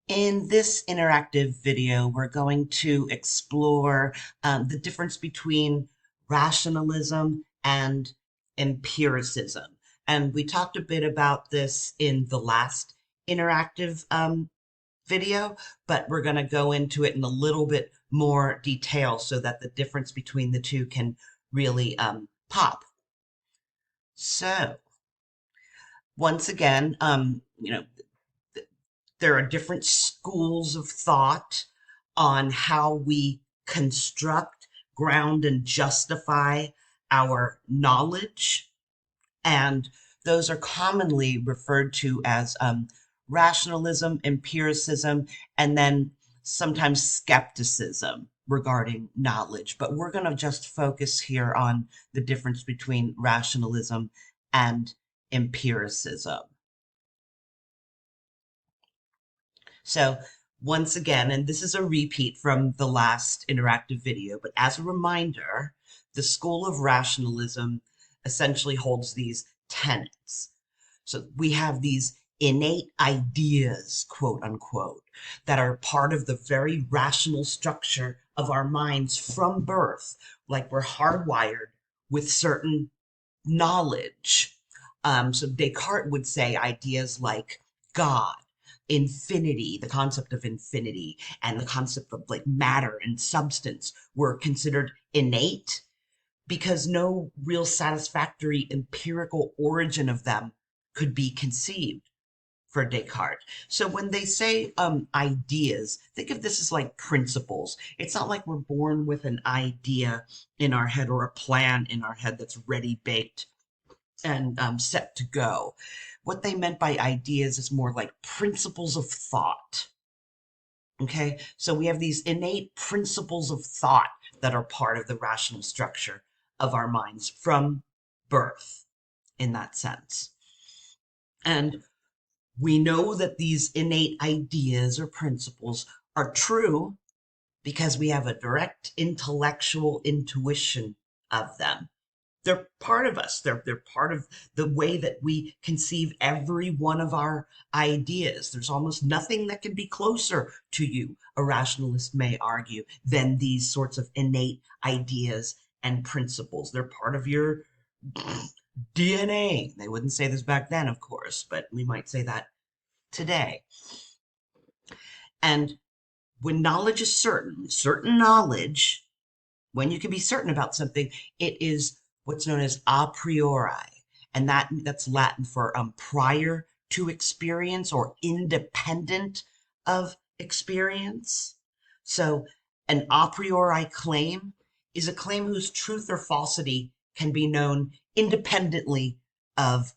In this interactive video, we're going to explore the difference between rationalism and empiricism. And we talked a bit about this in the last interactive video, but we're going to go into it in a little bit more detail so that the difference between the two can really pop. So, once again, there are different schools of thought on how we construct, ground, and justify our knowledge. And those are commonly referred to as rationalism, empiricism, and then sometimes skepticism regarding knowledge. But we're going to just focus here on the difference between rationalism and empiricism. So once again, and this is a repeat from the last interactive video, but as a reminder, the school of rationalism essentially holds these tenets. So we have these innate ideas, quote unquote, that are part of the very rational structure of our minds from birth, like we're hardwired with certain knowledge. So Descartes would say ideas like God, infinity, the concept of infinity, and the concept of like matter and substance were considered innate because no real satisfactory empirical origin of them could be conceived for Descartes. So when they say ideas, think of this as like principles. It's not like we're born with an idea in our head or a plan in our head that's ready baked and set to go. What they meant by ideas is more like principles of thought. Okay, so we have these innate principles of thought that are part of the rational structure of our minds from birth, in that sense. And we know that these innate ideas or principles are true because we have a direct intellectual intuition of them. They're part of us. They're part of the way that we conceive every one of our ideas. There's almost nothing that can be closer to you, a rationalist may argue, than these sorts of innate ideas and principles. They're part of your DNA. They wouldn't say this back then, of course, but we might say that today. And when knowledge is certain knowledge, when you can be certain about something, it is what's known as a priori. And that's Latin for prior to experience or independent of experience. So an a priori claim is a claim whose truth or falsity can be known independently of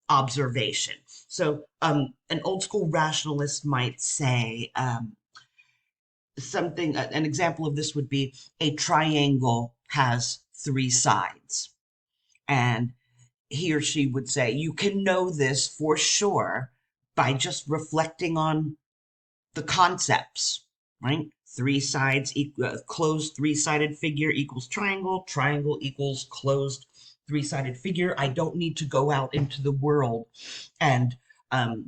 observation. So an old school rationalist might say, an example of this would be a triangle has three sides. And he or she would say, you can know this for sure by just reflecting on the concepts, right? Three sides, closed three-sided figure equals triangle, triangle equals closed three-sided figure. I don't need to go out into the world and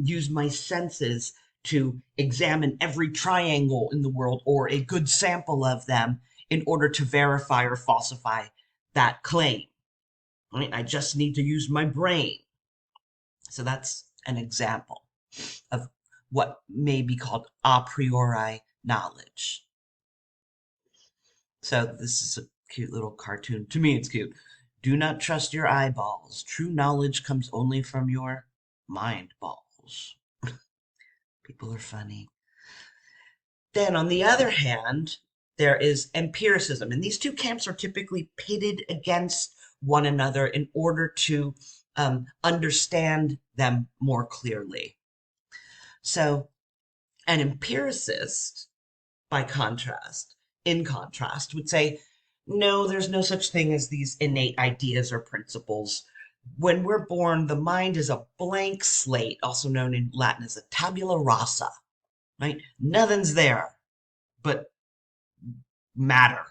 use my senses to examine every triangle in the world or a good sample of them in order to verify or falsify that claim. Right? I just need to use my brain. So that's an example of what may be called a priori knowledge. So this is a cute little cartoon. To me, it's cute. Do not trust your eyeballs. True knowledge comes only from your mind balls. People are funny. Then, on the other hand, there is empiricism. And these two camps are typically pitted against one another in order to understand them more clearly. So, an empiricist, in contrast, would say, no, there's no such thing as these innate ideas or principles. When we're born, the mind is a blank slate, also known in Latin as a tabula rasa, right? Nothing's there but matter,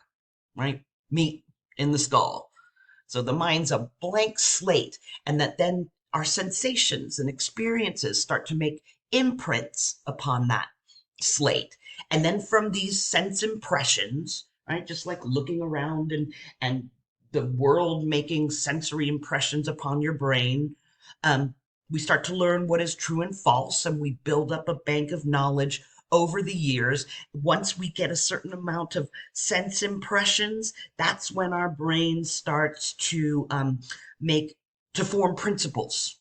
right? Meat in the skull. So the mind's a blank slate, and that then our sensations and experiences start to make imprints upon that slate. And then from these sense impressions, right, just like looking around and the world making sensory impressions upon your brain, um, we start to learn what is true and false, and we build up a bank of knowledge over the years. Once we get a certain amount of sense impressions, that's when our brain starts to make to form principles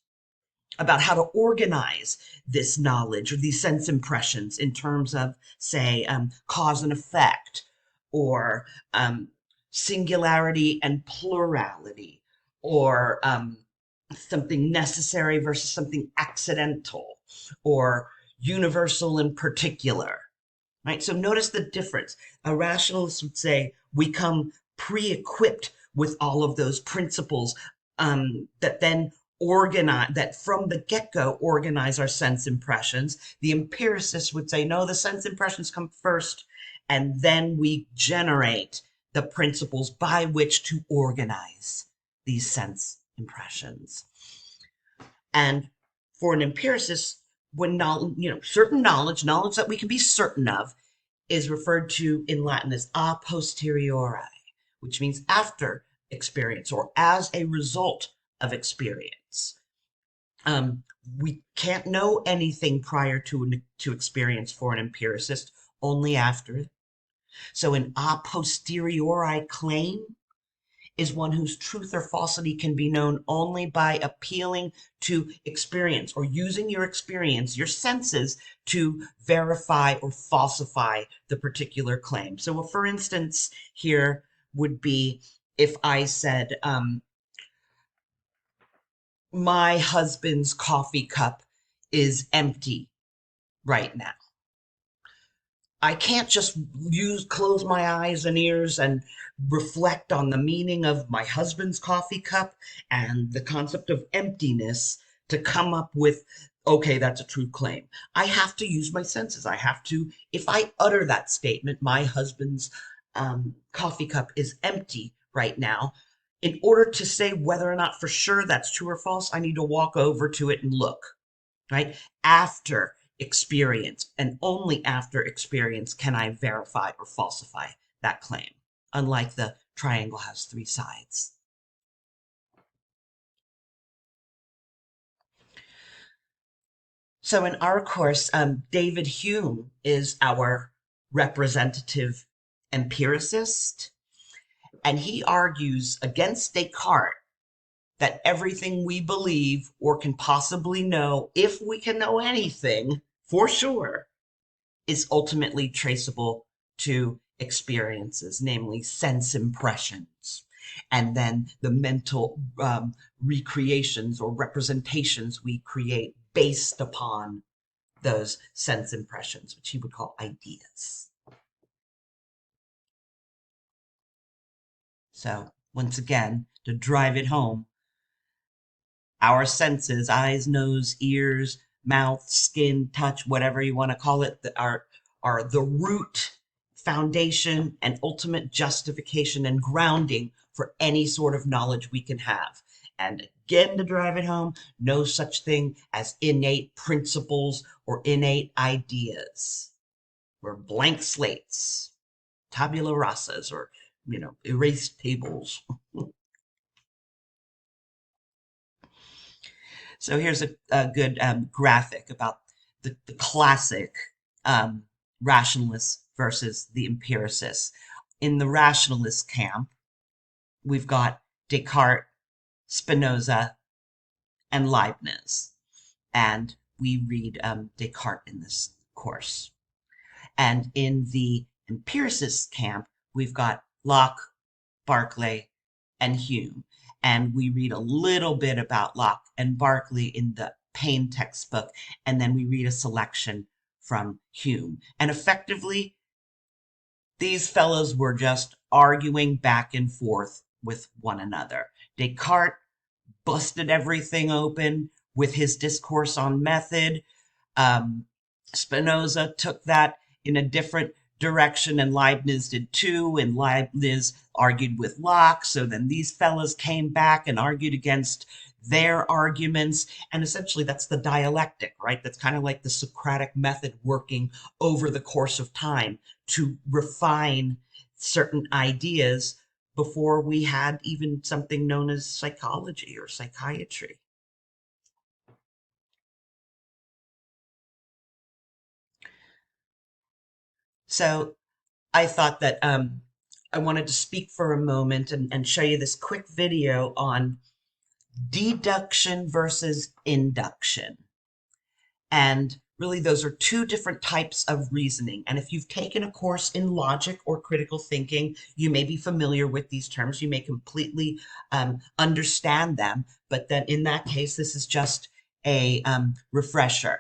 about how to organize this knowledge or these sense impressions in terms of, say, cause and effect, or singularity and plurality, or something necessary versus something accidental, or universal and particular. Right? So notice the difference. A rationalist would say we come pre-equipped with all of those principles that then organize, that from the get-go organize our sense impressions. The empiricist would say, no, the sense impressions come first, and then we generate the principles by which to organize these sense impressions. And for an empiricist, when knowledge, certain knowledge that we can be certain of, is referred to in Latin as a posteriori, which means after experience or as a result of experience. We can't know anything prior to experience for an empiricist, only after it. So an a posteriori claim is one whose truth or falsity can be known only by appealing to experience or using your experience, your senses, to verify or falsify the particular claim. So, for instance, here would be if I said, my husband's coffee cup is empty right now. I can't just close my eyes and ears and reflect on the meaning of my husband's coffee cup and the concept of emptiness to come up with, okay, that's a true claim. I have to use my senses. I have to, if I utter that statement, my husband's coffee cup is empty right now, in order to say whether or not for sure that's true or false, I need to walk over to it and look, right? After experience, and only after experience can I verify or falsify that claim, unlike the triangle has three sides. So in our course, David Hume is our representative empiricist, and he argues against Descartes that everything we believe or can possibly know, if we can know anything for sure, is ultimately traceable to experiences, namely sense impressions, and then the mental recreations or representations we create based upon those sense impressions, which he would call ideas. So, once again, to drive it home, our senses, eyes, nose, ears, mouth, skin, touch, whatever you want to call it, are the root, foundation, and ultimate justification and grounding for any sort of knowledge we can have. And again, to drive it home, no such thing as innate principles or innate ideas. We're blank slates, tabula rasas, or erased tables. So here's a good graphic about the classic rationalists versus the empiricists. In the rationalist camp, we've got Descartes, Spinoza, and Leibniz. And we read Descartes in this course. And in the empiricist camp, we've got Locke, Berkeley, and Hume. And we read a little bit about Locke and Berkeley in the Payne textbook, and then we read a selection from Hume. And effectively, these fellows were just arguing back and forth with one another. Descartes busted everything open with his discourse on method. Spinoza took that in a different direction, and Leibniz did too, and Leibniz argued with Locke. So then these fellows came back and argued against their arguments, and essentially that's the dialectic, right? That's kind of like the Socratic method working over the course of time to refine certain ideas before we had even something known as psychology or psychiatry. So I thought that I wanted to speak for a moment and show you this quick video on deduction versus induction. And really, those are two different types of reasoning. And if you've taken a course in logic or critical thinking, you may be familiar with these terms. You may completely understand them. But then in that case, this is just a refresher.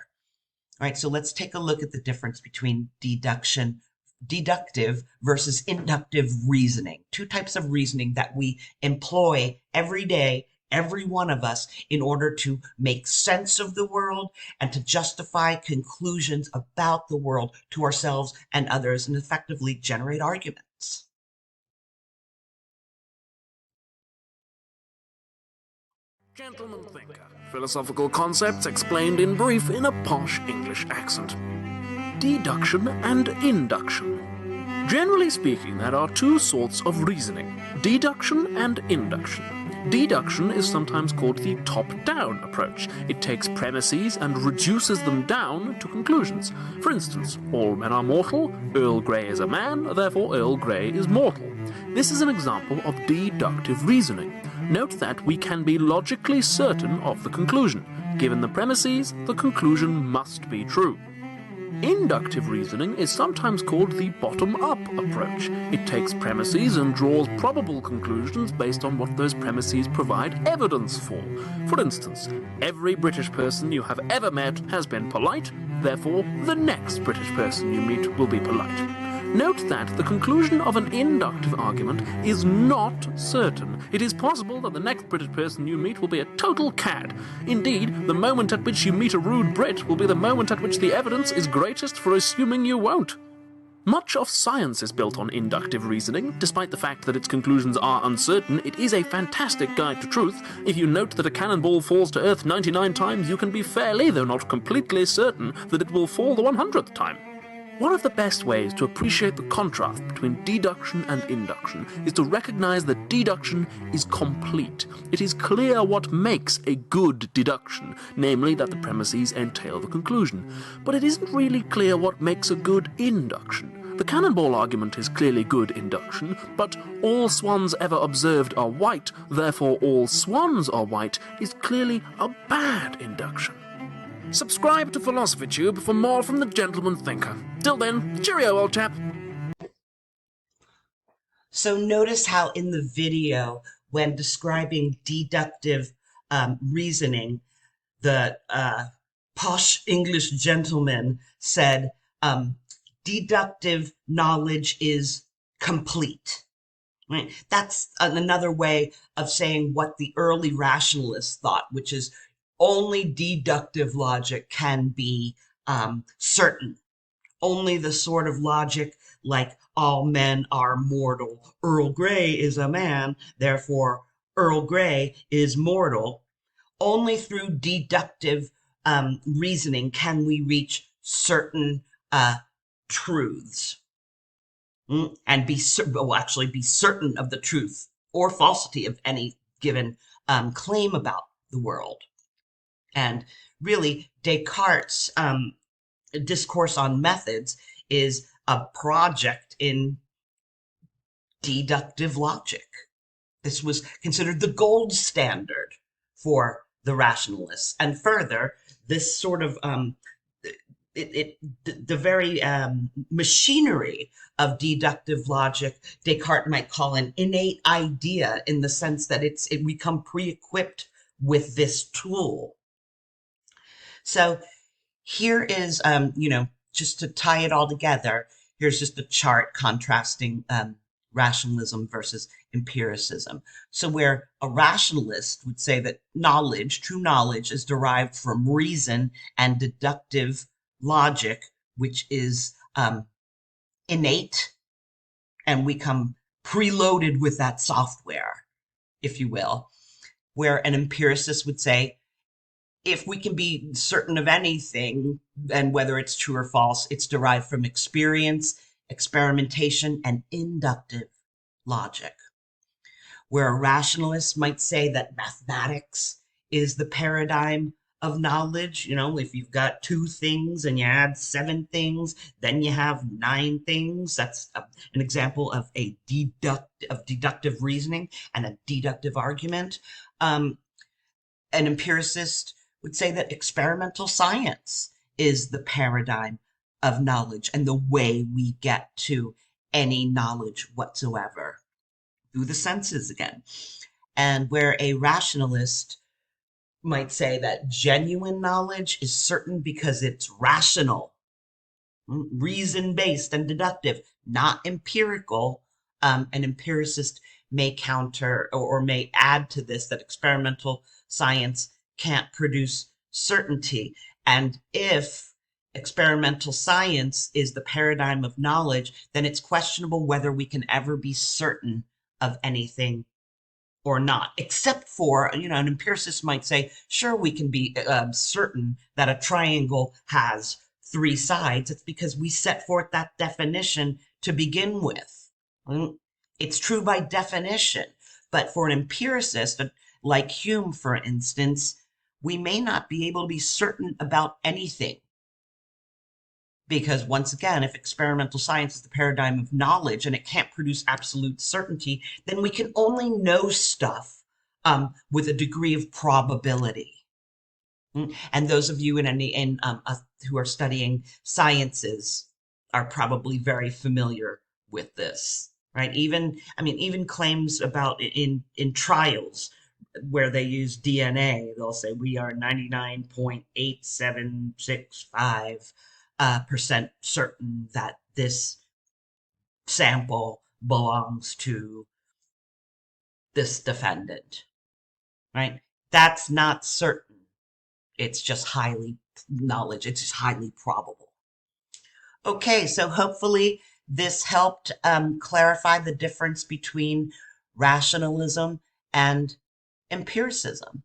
All right, so let's take a look at the difference between deductive versus inductive reasoning. Two types of reasoning that we employ every day, every one of us, in order to make sense of the world and to justify conclusions about the world to ourselves and others and effectively generate arguments. Gentleman thinker. Philosophical concepts explained in brief in a posh English accent. Deduction and induction. Generally speaking, there are two sorts of reasoning, deduction and induction. Deduction is sometimes called the top-down approach. It takes premises and reduces them down to conclusions. For instance, all men are mortal, Earl Grey is a man, therefore Earl Grey is mortal. This is an example of deductive reasoning. Note that we can be logically certain of the conclusion. Given the premises, the conclusion must be true. Inductive reasoning is sometimes called the bottom-up approach. It takes premises and draws probable conclusions based on what those premises provide evidence for. For instance, every British person you have ever met has been polite, therefore the next British person you meet will be polite. Note that the conclusion of an inductive argument is not certain. It is possible that the next British person you meet will be a total cad. Indeed, the moment at which you meet a rude Brit will be the moment at which the evidence is greatest for assuming you won't. Much of science is built on inductive reasoning. Despite the fact that its conclusions are uncertain, it is a fantastic guide to truth. If you note that a cannonball falls to Earth 99 times, you can be fairly, though not completely, certain that it will fall the 100th time. One of the best ways to appreciate the contrast between deduction and induction is to recognize that deduction is complete. It is clear what makes a good deduction, namely that the premises entail the conclusion. But it isn't really clear what makes a good induction. The cannonball argument is clearly good induction, but all swans ever observed are white, therefore all swans are white, is clearly a bad induction. Subscribe to Philosophy Tube for more from the Gentleman Thinker. Till then, cheerio, old chap. So notice how in the video, when describing deductive reasoning, the posh English gentleman said, deductive knowledge is complete. Right? That's another way of saying what the early rationalists thought, which is only deductive logic can be certain. Only the sort of logic like all men are mortal. Earl Grey is a man, therefore Earl Grey is mortal. Only through deductive reasoning can we reach certain truths and be certain of the truth or falsity of any given claim about the world. And really, Descartes' discourse on methods is a project in deductive logic. This was considered the gold standard for the rationalists. And further, this sort of the very machinery of deductive logic, Descartes might call an innate idea, in the sense that we come pre-equipped with this tool. So here is, just to tie it all together, here's just a chart contrasting rationalism versus empiricism. So where a rationalist would say that knowledge, true knowledge, is derived from reason and deductive logic, which is innate, and we come preloaded with that software, if you will. where an empiricist would say, if we can be certain of anything, and whether it's true or false, it's derived from experience, experimentation, and inductive logic. Where a rationalist might say that mathematics is the paradigm of knowledge. You know, if you've got two things and you add seven things, then you have nine things. That's an example of deductive reasoning and a deductive argument. An empiricist would say that experimental science is the paradigm of knowledge and the way we get to any knowledge whatsoever through the senses again. And where a rationalist might say that genuine knowledge is certain because it's rational, reason based, and deductive, not empirical. An empiricist may counter or may add to this that experimental science can't produce certainty. And if experimental science is the paradigm of knowledge, then it's questionable whether we can ever be certain of anything or not, except for, you know, an empiricist might say, sure, we can be certain that a triangle has three sides. It's because we set forth that definition to begin with. It's true by definition. But for an empiricist, like Hume, for instance, we may not be able to be certain about anything. Because once again, if experimental science is the paradigm of knowledge and it can't produce absolute certainty, then we can only know stuff with a degree of probability. And those of you who are studying sciences are probably very familiar with this, right? Even claims about in trials where they use DNA, they'll say we are 99.8765 percent certain that this sample belongs to this defendant, right? That's not certain. It's just it's just highly probable. Okay, so hopefully this helped clarify the difference between rationalism and empiricism.